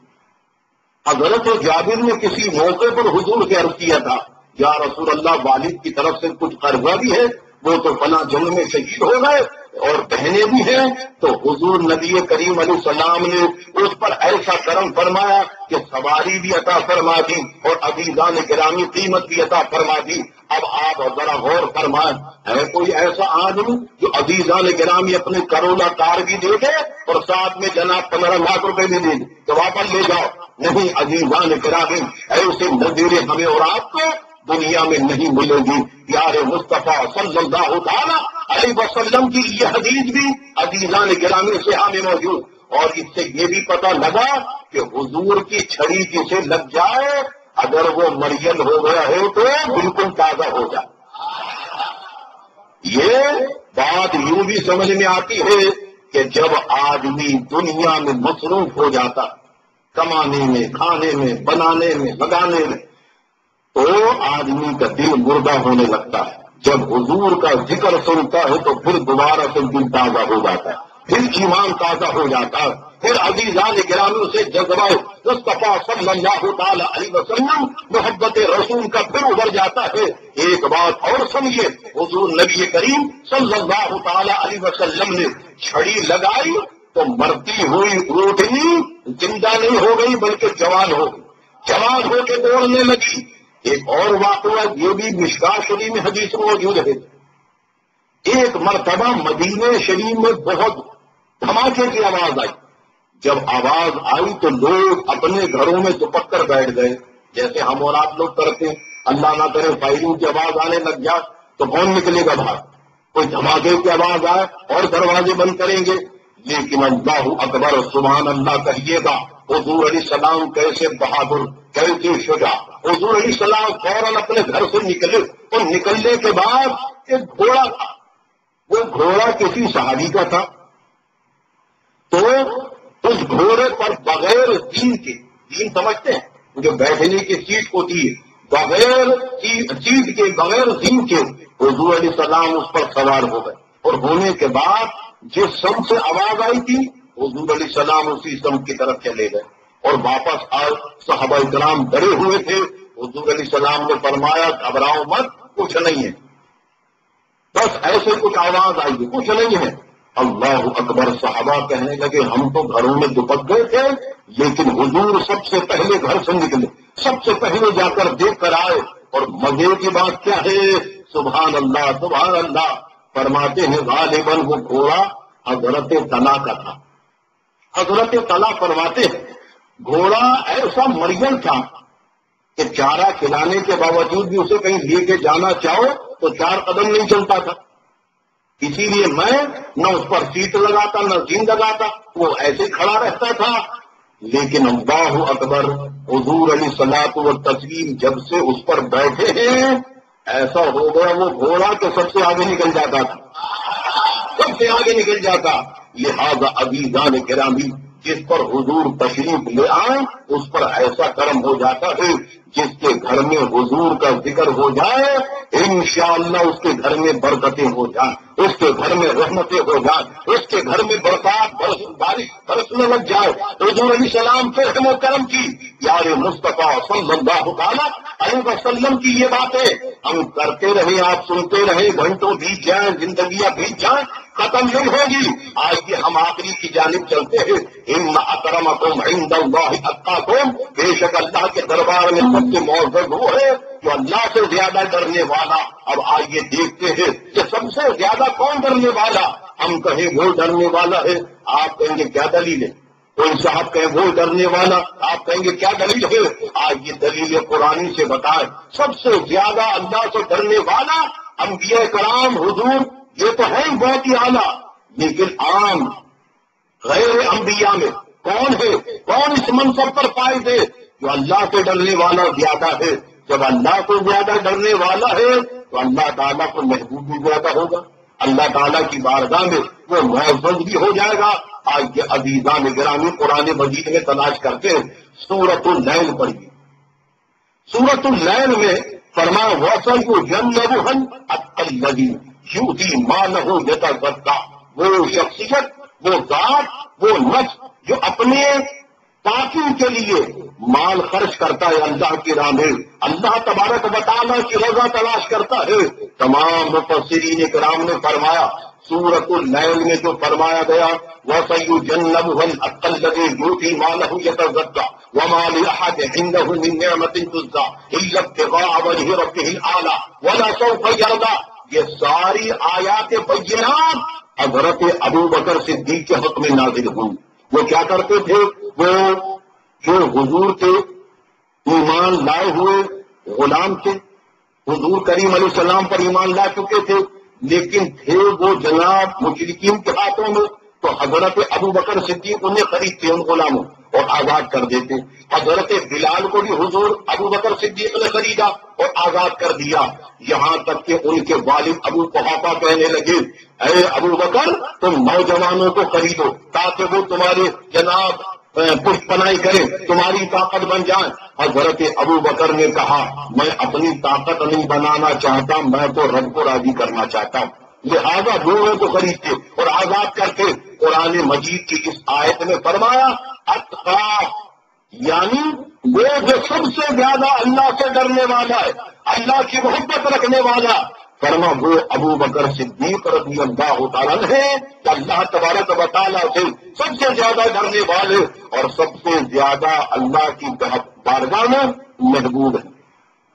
حضرت جابر نے کسی موقع پر حضور سے عرض کیا تھا یا رسول اللہ والد کی طرف سے کچھ قرضہ بھی ہے، وہ تو فلاں جنگ میں شہید ہو گئے اور بہنیں بھی ہیں، تو حضور نبی کریم علیہ السلام نے اس پر ایسا کرم فرمایا کہ سواری بھی عطا فرما دی اور عزیزان گرامی قیمت بھی عطا فرما دی۔ اب آپ ذرا غور فرمائیں، ہے کوئی ایسا آدمی جو عزیزان گرامی اپنے کروڑا کار بھی دے دے اور ساتھ میں جناب 15 لاکھ روپے بھی دے دے تو واپس لے جاؤ؟ نہیں عزیزان گرامی، ایسے نظیرے ہمیں اور آپ کو دنیا میں نہیں ملے گی۔ یار مصطفیٰ صلی اللہ تعالی علیہ وسلم کی یہ حدیث بھی عزیزان گرامی سے ہمیں موجود، اور اس سے یہ بھی پتہ لگا کہ حضور کی چھڑی جسے لگ جائے اگر وہ مریل ہو گیا ہے تو بالکل تازہ ہو جائے۔ یہ بات یوں بھی سمجھ میں آتی ہے کہ جب آدمی دنیا میں مصروف ہو جاتا کمانے میں، کھانے میں، بنانے میں، لگانے میں، تو آدمی کا دل مردہ ہونے لگتا ہے۔ جب حضور کا ذکر سنتا ہے تو پھر دوبارہ سے دل تازہ ہو جاتا ہے، پھر ایمان تازہ ہو جاتا ہے، پھر عزیزان گرامی سے جذبہ مصطفیٰ صلی اللہ تعالی علیہ وسلم محبت رسول کا پھر ابھر جاتا ہے۔ ایک بات اور سمجھے، حضور نبی کریم صلی اللہ تعالی علیہ وسلم نے چھڑی لگائی تو مرتی ہوئی اونٹنی زندہ نہیں ہو گئی بلکہ جوان ہو گئی، جوان ہو کے دوڑنے لگی۔ ایک اور واقعہ یہ بھی مشکاہ شریف میں حدیث موجود ہے، ایک مرتبہ مدینہ شریف میں بہت دھماکے کی آواز آئی۔ جب آواز آئی تو لوگ اپنے گھروں میں چپک کر بیٹھ گئے، جیسے ہم اور آپ لوگ کرتے ہیں۔ اللہ نہ کرے فائرنگ کی آواز آنے لگ جائے تو کون نکلے گا باہر؟ کوئی دھماکے کی آواز آئے اور دروازے بند کریں گے، لیکن اللہ اکبر سبحان اللہ کہیے گا۔ حضور علیہ السلام کیسے بہادر، کیسے شجاع، حضور علیہ السلام فوراً اپنے گھر سے نکلے، اور نکلنے کے بعد ایک گھوڑا تھا، وہ گھوڑا کسی صحابی کا تھا، تو اس گھوڑے پر بغیر دین کے، دین سمجھتے ہیں جو بیٹھنے کی سیٹ ہوتی ہے، بغیر سیٹ کے، بغیر دین کے حضور علیہ السلام اس پر سوار ہو گئے، اور ہونے کے بعد جس سمت سے آواز آئی تھی حضور علیہ السلام اسی سمت کی طرف چلے گئے اور واپس آئے۔ صحابہ کرام ڈرے ہوئے تھے، حضور علیہ السلام نے فرمایا گھبراؤ مت، کچھ نہیں ہے، بس ایسے کچھ آواز آئی ہے، کچھ نہیں ہے۔ اللہ اکبر، صحابہ کہنے لگے ہم تو گھروں میں دپک گئے تھے لیکن حضور سب سے پہلے گھر سے نکلے، سب سے پہلے جا کر دیکھ کر آئے، اور مزے کی بات کیا ہے، سبحان اللہ سبحان اللہ، فرماتے ہیں غالباً وہ گھوڑا حضرت طلحہ کا تھا۔ حضرت طلحہ فرماتے ہیں گھوڑا ایسا مریم تھا کہ چارہ کھلانے کے باوجود بھی اسے کہیں لے کے جانا چاہو تو 4 قدم نہیں چلتا تھا، اسی لیے میں نہ اس پر سیٹ لگاتا نہ زین لگاتا، وہ ایسے کھڑا رہتا تھا۔ لیکن اللہ اکبر، حضور علیہ الصلوۃ والتسلیم جب سے اس پر بیٹھے ہیں ایسا ہو گیا وہ گھوڑا کہ سب سے آگے نکل جاتا تھا، سب سے آگے نکل جاتا۔ لہذا عزیزان گرامی، جس پر حضور تشریف لے آئیں اس پر ایسا کرم ہو جاتا ہے، جس کے گھر میں حضور کا ذکر ہو جائے انشاءاللہ اس کے گھر میں برکتیں ہو جائیں، اس کے گھر میں رحمتیں ہو جائیں، اس کے گھر میں برسات بارش برسنے لگ جائے۔ حضور علیہ السلام کے رحم و کرم کی، یار مصطفیٰ صلی اللہ تعالی علیہ وسلم کی یہ باتیں ہم کرتے رہے، آپ سنتے رہے، گھنٹوں بیت جائیں، زندگیاں بیت جائیں، ختم نہیں ہوگی۔ آج یہ ہم آخری کی جانب چلتے ہیں، ان اکرمکم عند اللہ اتقاکم، بے شک اللہ کے دربار میں سب سے معزز وہ ہے جو اللہ سے زیادہ ڈرنے والا۔ اب آئیے دیکھتے ہیں کہ سب سے زیادہ کون ڈرنے والا، ہم کہیں وہ ڈرنے والا ہے، آپ کہیں گے کیا دلیل ہے؟ کوئی صاحب کہیں وہ ڈرنے والا، آپ کہیں گے کیا دلیل ہے؟ آج یہ دلیل قرآنی سے بتائیں۔ سب سے زیادہ اللہ سے ڈرنے والا انبیاء کرام حضور، یہ تو ہے بہت ہی اعلیٰ، لیکن عام غیر انبیاء میں کون ہے، کون اس منصب پر فائز ہے؟ جو اللہ سے ڈرنے والا زیادہ ہے۔ جب اللہ کو زیادہ ڈرنے والا ہے تو اللہ تعالیٰ کو محبوب بھی زیادہ ہوگا، اللہ تعالیٰ کی بارگاہ میں وہ معزز بھی ہو جائے گا۔ آج یہ عزیزان گرامی قرآن مجید میں تلاش کرتے ہیں، سورۃ اللیل پڑھیے۔ سورۃ اللیل میں فرمایا وَسَيُجَنَّبُهَا الْأَتْقَى الَّذِي یؤتی مالہ یتزکیٰ، وہ شخصیت، وہ ذات، وہ نفس جو اپنے پاکی کے لیے مال خرچ کرتا ہے اللہ کی راہ میں، اللہ تبارک و تعالیٰ کی رضا تلاش کرتا ہے۔ تمام مفسرین کرام نے فرمایا سورۃ اللیل میں جو فرمایا گیا وَسَيُجَنَّبُهَا الْأَتْقَى الَّذِي یؤتی مالہ یتزکیٰ، وما لأحد عنده من نعمة تجزى إلا ابتغاء وجه ربه الأعلى ولسوف يرضى. یہ ساری آیات بینات حضرت ابو بکر صدیق کے حق میں نازل ہوئی. وہ کیا کرتے تھے؟ وہ جو حضور کے ایمان لائے ہوئے غلام تھے، حضور کریم علیہ السلام پر ایمان لا چکے تھے، لیکن تھے وہ جناب مشرکین کے ہاتھوں میں، تو حضرت ابو بکر صدیق انہیں خریدتے ان غلاموں اور آزاد کر دیتے. حضرت بلال کو بھی حضور ابو بکر صدیق نے خریدا اور آزاد کر دیا. یہاں تک کہ ان کے والد ابو قحافہ کہنے لگے اے ابو بکر تم نوجوانوں کو خریدو تاکہ وہ تمہارے جناب پشت پناہی کریں، تمہاری طاقت بن جائیں. حضرت ابو بکر نے کہا میں اپنی طاقت نہیں بنانا چاہتا، میں تو رب کو راضی کرنا چاہتا ہوں. لہذا دونوں کو خریدتے اور آزاد کرتے. قرآن مجید کی اس آیت میں فرمایا اتقا، یعنی وہ جو سب سے زیادہ اللہ سے ڈرنے والا ہے، اللہ کی محبت رکھنے والا، فرما وہ ابو بکر صدیق رضی اللہ تعالیٰ ہے کہ اللہ تبارک و تعالیٰ سے سب سے زیادہ ڈرنے والے اور سب سے زیادہ اللہ کی بارگاہ میں محبوب ہے.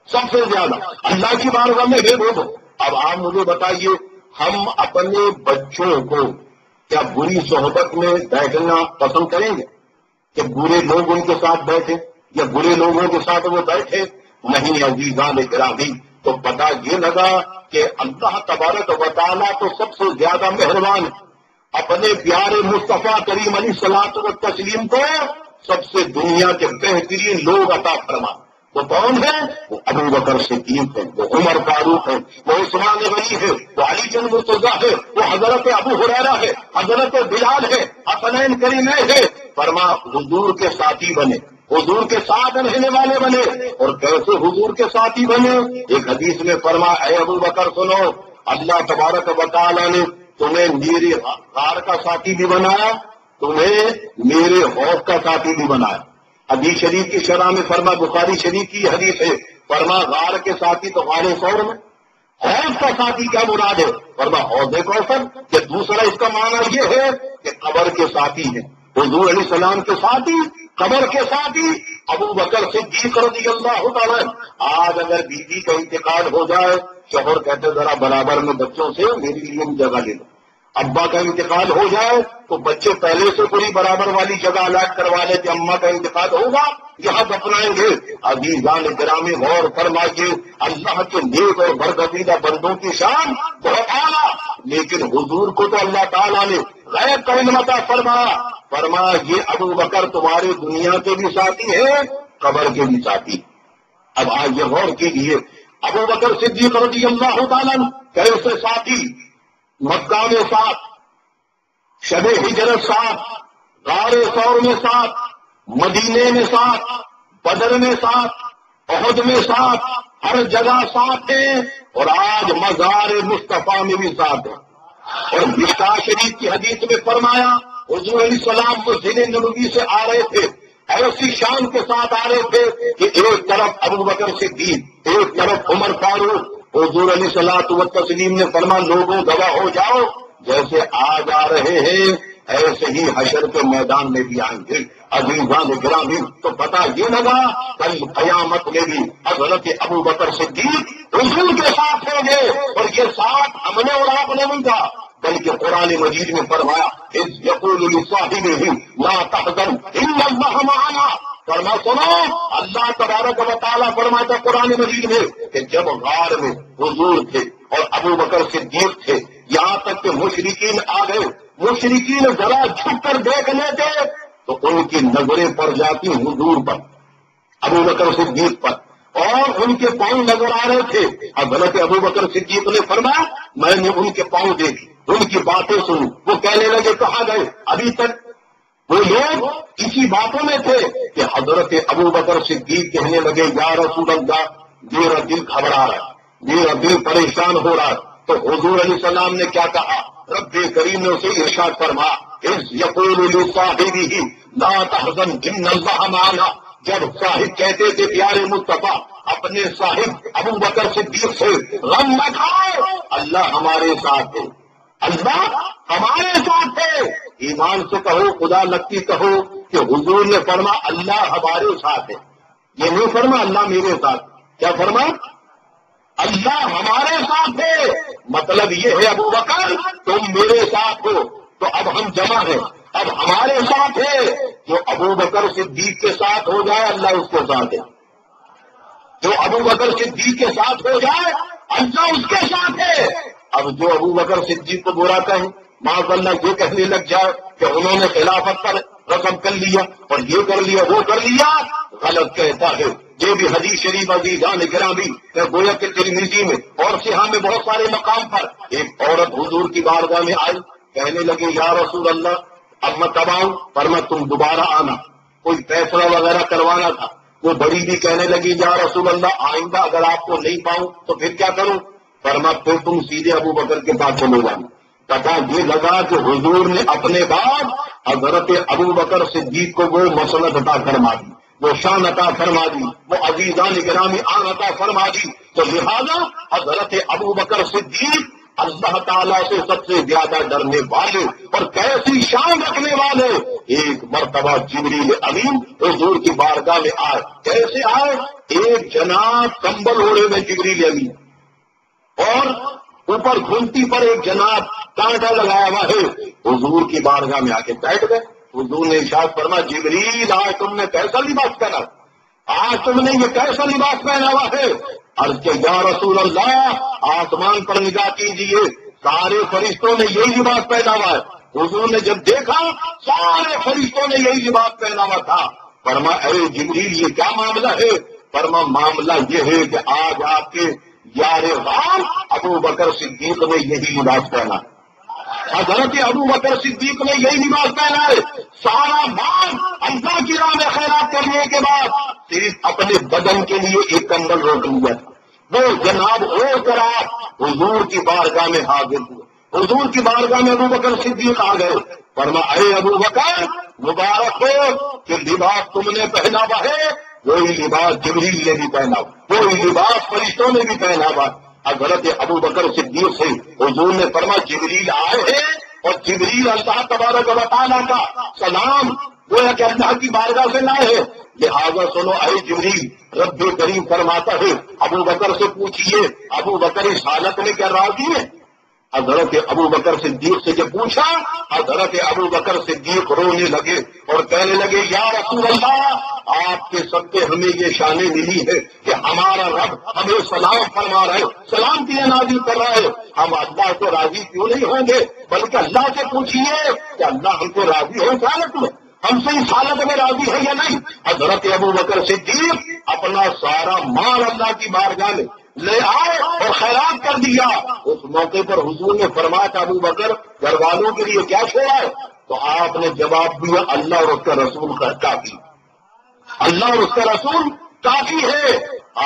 سب سے زیادہ اللہ کی بارگاہ میں محبوب ہے. اب آپ مجھے بتائیے ہم اپنے بچوں کو کیا بری صحبت میں بیٹھنا پسند کریں گے کہ برے لوگ ان کے ساتھ بیٹھے یا برے لوگوں کے ساتھ وہ بیٹھے؟ نہیں عزیزان گرامی. تو پتہ یہ لگا کہ اللہ تبارک و تعالیٰ تو سب سے زیادہ مہربان ہے. اپنے پیارے مصطفیٰ کریم علیہ الصلوۃ والتسلیم کو سب سے دنیا کے بہترین لوگ عطا فرما. وہ کون ہے؟ وہ ابو بکر صدیق ہے، وہ عمر فاروق ہے، وہ عثمان غنی ہے، وہ علی بن مرتضیٰ ہے، وہ حضرت ابو ہریرہ ہے، حضرت بلال ہے، حسنین کریمین ہے. فرما حضور کے ساتھی بنے، حضور کے ساتھ رہنے والے بنے. اور کیسے حضور کے ساتھی بنے؟ ایک حدیث میں فرما اے ابو بکر سنو، اللہ تبارک و تعالیٰ نے تمہیں میرے غار کا ساتھی بھی بنایا، تمہیں میرے حوض کا ساتھی بھی بنایا. حدیث شریف کی شرح میں فرما، بخاری شریف کی حدیث ہے، فرما غار کے ساتھی تو غار ثور میں، حوض کا ساتھی کیا مراد ہے؟ فرما حوض کوثر. کہ دوسرا اس کا معنی یہ ہے کہ قبر کے ساتھی ہیں. حضور علیہ السلام کے ساتھی، قبر کے ساتھی ابو بکر صدیق رضی اللہ تعالیٰ. آج اگر بیوی کا انتقال ہو جائے، شوہر کہتے ذرا برابر میں بچوں سے میری لیے جگہ لے لو. ابا کا انتقال ہو جائے تو بچے پہلے سے پوری برابر والی جگہ الاٹ کروا لیتے، اماں کا انتقال ہوگا یہاں دفنائیں گے. عزیزان گرامی غور فرمائیے، اللہ کے نیک اور برگزیدہ بندوں کی شان بہت اعلیٰ، لیکن حضور کو تو اللہ تعالیٰ نے غیر کا علم عطا فرما یہ ابو بکر تمہارے دنیا کے بھی ساتھی ہے، قبر کے بھی ساتھی. اب آئیے غور کیجیے، ابو بکر صدیق رضی اللہ تعالیٰ کیسے ساتھی؟ مکہ میں ساتھ، شب ہجرت ساتھ، غار ثور میں ساتھ، مدینے میں ساتھ، بدر میں ساتھ، احد میں ساتھ، ہر جگہ ساتھ ہیں، اور آج مزار مصطفیٰ میں بھی ساتھ ہیں. اور مشکاہ شریف کی حدیث میں فرمایا حضور علیہ السلام مسجد نبوی سے آ رہے تھے، ایسی شان کے ساتھ آ رہے تھے کہ ایک طرف ابو بکر صدیق، ایک طرف عمر فاروق. حضور علیہ الصلوۃ والتسلیم نے فرما لوگوں گواہ ہو جاؤ، جیسے آج آ رہے ہیں ایسے ہی حشر کے میدان میں بھی آئیں گے. عزیزان گرامی، تو پتہ یہ لگا کل قیامت میں بھی حضرت ابو بکر صدیق حضور کے ساتھ ہوں گے. اور یہ ساتھ ہم نے اور آپ نے نہیں تھا، بلکہ قرآن مجید میں فرمایا اذ یقول لصاحبہ لا تحزن ان اللہ معنا. فرما سنو، اللہ تبارک و تعالیٰ فرماتا قرآن مجید میں کہ جب غار میں حضور تھے اور ابو بکر صدیق تھے، یہاں تک کہ مشرکین آ گئے، مشرکین ذرا جھک کر دیکھ لیتے تو ان کی نظریں پڑ جاتی حضور پر، ابو بکر صدیق پر، اور ان کے پاؤں نظر آ رہے تھے. حضرت ابو بکر صدیق نے فرمایا میں نے ان کے پاؤں دیکھی، ان کی باتیں سنی. وہ کہنے لگے کہاں گئے؟ ابھی تک وہ لوگ اسی باتوں میں تھے کہ حضرت ابو بکر صدیق کہنے لگے یا رسول اللہ میرا دل گھبرا رہا ہے، میرا دل پریشان ہو رہا ہے. تو حضور علیہ السلام نے کیا کہا؟ رب کریم نے اسے ارشاد فرما اذ یقول لصاحبہ لا تحزن ان اللہ معنا. جب صاحب کہتے تھے پیارے مصطفیٰ اپنے صاحب ابو بکر صدیق سے غم نہ کھاؤ، اللہ ہمارے ساتھ ہے، اللہ ہمارے ساتھ ہے. ایمان سے کہو، خدا لگتی کہو، کہ حضور نے فرما اللہ ہمارے ساتھ ہے، یہ نہیں فرما اللہ میرے ساتھ، کیا فرما اللہ ہمارے ساتھ ہے، مطلب یہ ہے ابو بکر تم میرے ساتھ ہو، تو اب ہم جمع ہیں، اب ہمارے ساتھ ہے، جو ابو بکر صدیق کے ساتھ ہو جائے اللہ اس کے ساتھ ہے، جو ابو بکر صدیق کے ساتھ ہو جائے اللہ اس کے ساتھ ہے۔ اب جو ابو بکر صدیق کو برا کہیں، معاذ اللہ یہ کہنے لگ جائے کہ انہوں نے خلافت پر رقم کر لیا اور یہ کر لیا وہ کر لیا، غلط کہتا ہے۔ یہ بھی حدیث شریف عزیزان گرامی گویا کہ ترمذی میں اور صحاح میں بہت سارے مقام پر ایک عورت حضور کی بارگاہ میں آئی، کہنے لگے یا رسول اللہ اب میں کب آؤں؟ فرما تم دوبارہ آنا، کوئی فیصلہ وغیرہ کروانا تھا۔ وہ بڑی بھی کہنے لگی یا رسول اللہ آئندہ اگر آپ کو نہیں پاؤں تو پھر کیا کروں؟ فرما پھر تم سیدھے ابو بکر کے پاس چلے جانا۔ پتا یہ لگا کہ حضور نے اپنے بعد حضرت ابو بکر صدیق کو وہ مسلط عطا فرما دی، وہ شان عطا فرما دی، وہ عزیزان گرامی آن عطا فرما دی، تو لہذا حضرت ابو بکر صدیق اللہ تعالیٰ سے سب سے زیادہ ڈرنے والے اور کیسی شان رکھنے والے، ایک مرتبہ جبریل امین حضور کی بارگاہ میں آئے۔ کیسے آئے؟ ایک جناب کمبل اوڑھے میں جبریل امین اور اوپر گھنٹی پر ایک جناب کانٹا لگایا ہوا ہے، حضور کی بارگاہ میں آ کے بیٹھ گئے۔ حضور نے ارشاد فرما جبریل آج تم نے کیسا لباس پہنا، آج تم نے یہ کیسا لباس پہنا ہوا ہے؟ عرض کہ یا رسول اللہ آسمان پر نگاہ کیجیے، سارے فرشتوں نے یہی لباس پہنا ہوا ہے۔ حضور نے جب دیکھا سارے فرشتوں نے یہی لباس پہنا ہوا تھا۔ فرما اے جبریل یہ کیا معاملہ ہے؟ فرما معاملہ یہ ہے کہ آج آپ کے یار غام ابو بکر صدیق نے یہی لباس پہنا، حضرت ابو بکر صدیق نے یہی لباس پہنا ہے۔ سارا مال اللہ کی راہ میں خیرات کرنے کے بعد صرف اپنے بدن کے لیے ایک کمبل روک لیا تھا، وہ جناب اوڑھ کر آپ حضور کی بارگاہ میں حاضر ہوئے۔ حضور کی بارگاہ میں ابو بکر صدیق آ گئے۔ فرما اے ابو بکر مبارک ہو کہ لباس تم نے پہنا ہوا ہے وہی لباس جبریل نے بھی پہنا، وہی لباس فرشتوں نے بھی پہنا ہوا۔ حضرت ابو بکر صدیق سے حضور نے فرما جبریل آئے ہیں اور جبریل اللہ تبارک و تعالیٰ کا سلام گویا کہ اللہ کی بارگاہ سے لائے ہیں، لہٰذا سنو اے جبریل رب کریم فرماتا ہے ابو بکر سے پوچھیے ابو بکر اس حالت میں کیا راضی ہے؟ حضرت ابو بکر صدیق سے جب پوچھا حضرت ابو بکر صدیق رونے لگے اور کہنے لگے یا رسول اللہ آپ کے صدقے ہمیں یہ شانیں ملی ہے کہ ہمارا رب ہمیں سلام فرما رہے، سلام کی نازل کر رہا ہے، ہم اللہ کو راضی کیوں نہیں ہوں گے؟ بلکہ اللہ سے پوچھیے کہ اللہ ہم کو راضی ہے اس حالت میں، ہم سے اس حالت میں راضی ہے یا نہیں؟ حضرت ابو بکر صدیق اپنا سارا مال اللہ کی بارگاہ میں لے آئے اور خیرات کر دیا۔ اس موقع پر حضور نے فرمایا کہ ابو بکر گھر والوں کے لیے کیا چھوڑا ہے؟ تو آپ نے جواب دیا اللہ اور اس کا رسول کا کافی، اللہ اور اس کا رسول کافی ہے۔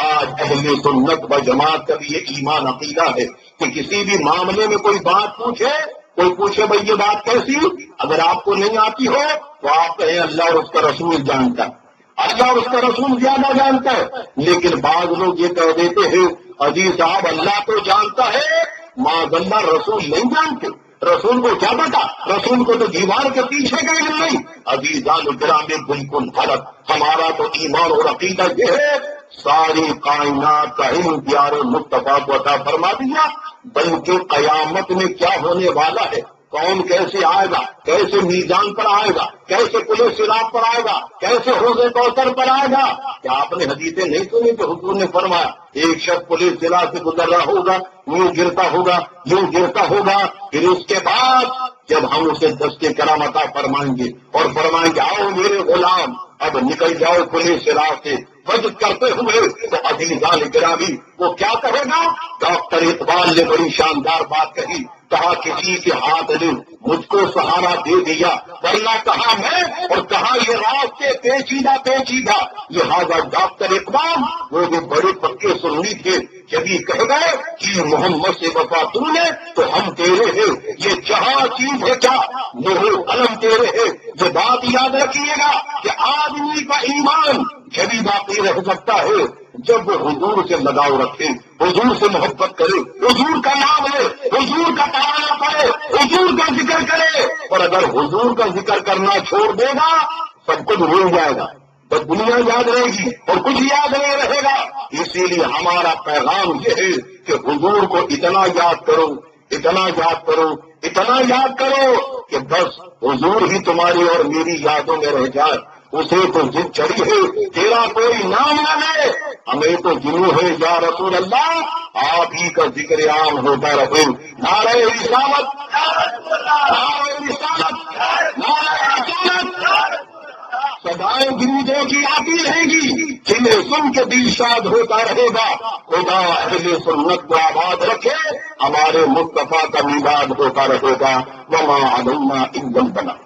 آج اہل سنت و جماعت کا بھی یہ ایمان عقیدہ ہے کہ کسی بھی معاملے میں کوئی بات پوچھے، کوئی پوچھے بھائی یہ بات کیسی، اگر آپ کو نہیں آتی ہو تو آپ کہیں اللہ اور اس کا رسول جانتا ہے، اللہ اور اس کا رسول زیادہ جانتا ہے۔ لیکن بعض لوگ یہ کہہ دیتے ہیں عزیز صاحب اللہ تو جانتا ہے معاذ اللہ رسول نہیں جانتے، رسول کو کیا پتا، رسول کو تو دیوار کے پیچھے کا علم نہیں۔ عزیزان گرامی بالکل غلط، ہمارا تو ایمان اور عقیدہ یہ ہے ساری کائنات کا علم پیارے مصطفیٰ کو عطا فرما دیا، بلکہ قیامت میں کیا ہونے والا ہے، کون کیسے آئے گا، کیسے میزان پر آئے گا، کیسے پولیس صراط پر آئے گا، کیسے حوض کوثر پر آئے گا۔ کیا آپ نے حدیثیں نہیں سنی کہ حضور نے فرمایا ایک شخص پولیس صراط سے گزر رہا ہوگا، یوں گرتا ہوگا، یوں گرتا ہوگا، پھر اس کے بعد جب ہم اسے دستے کرام عطا فرمائیں گے اور فرمائیں گے آؤ میرے غلام اب نکل جاؤ پولیس صراط سے وجد کرتے ہوئے، تو عزیزان گرامی وہ کیا کہے گا؟ ڈاکٹر اقبال نے بڑی شاندار بات کہی، کہا کسی کے ہاتھ نے مجھ کو سہارا دے دیا ورنہ کہاں میں اور کہاں یہ راستے پیچیدہ پیچیدہ۔ لہٰذا ڈاکٹر اقبال وہ جو بڑے پکے سنی تھے جب یہ کہہ گئے کہ محمد سے وفا تو نے تو ہم تیرے ہیں، یہ جہاں چیز ہے کیا موہ قلم تیرے ہے۔ یہ بات یاد رکھیے گا کہ آدمی کا ایمان جبھی باقی رہ سکتا ہے جب وہ حضور سے لگاؤ رکھے، حضور سے محبت کرے، حضور کا نام لے، حضور کا تعالیٰ کرے، حضور کا ذکر کرے۔ اور اگر حضور کا ذکر کرنا چھوڑ دے گا سب کچھ بھول جائے گا، تو دنیا یاد رہے گی اور کچھ یاد نہیں رہے گا۔ اسی لیے ہمارا پیغام یہ ہے کہ حضور کو اتنا یاد کرو، اتنا یاد کرو، اتنا یاد کرو کہ بس حضور ہی تمہاری اور میری یادوں میں رہ جائے۔ اسے تو ضد چڑھی ہے، تیرا کوئی نام نہ لے، ہمیں تو جنوں ہے یا رسول اللہ آپ ہی کا ذکر عام ہوتا رہے۔ نعرہ رسالت، نعرہ رسالت، نعرہ رسالت، سدائیں درودوں کی آتی رہے گی، جنہیں سن کے دل شاد ہوتا رہے گا۔ خدا اہل سنت کو آباد رکھے، ہمارے مصطفیٰ کا میلاد ہوتا رہے گا۔ وما علینا الا البلاغ۔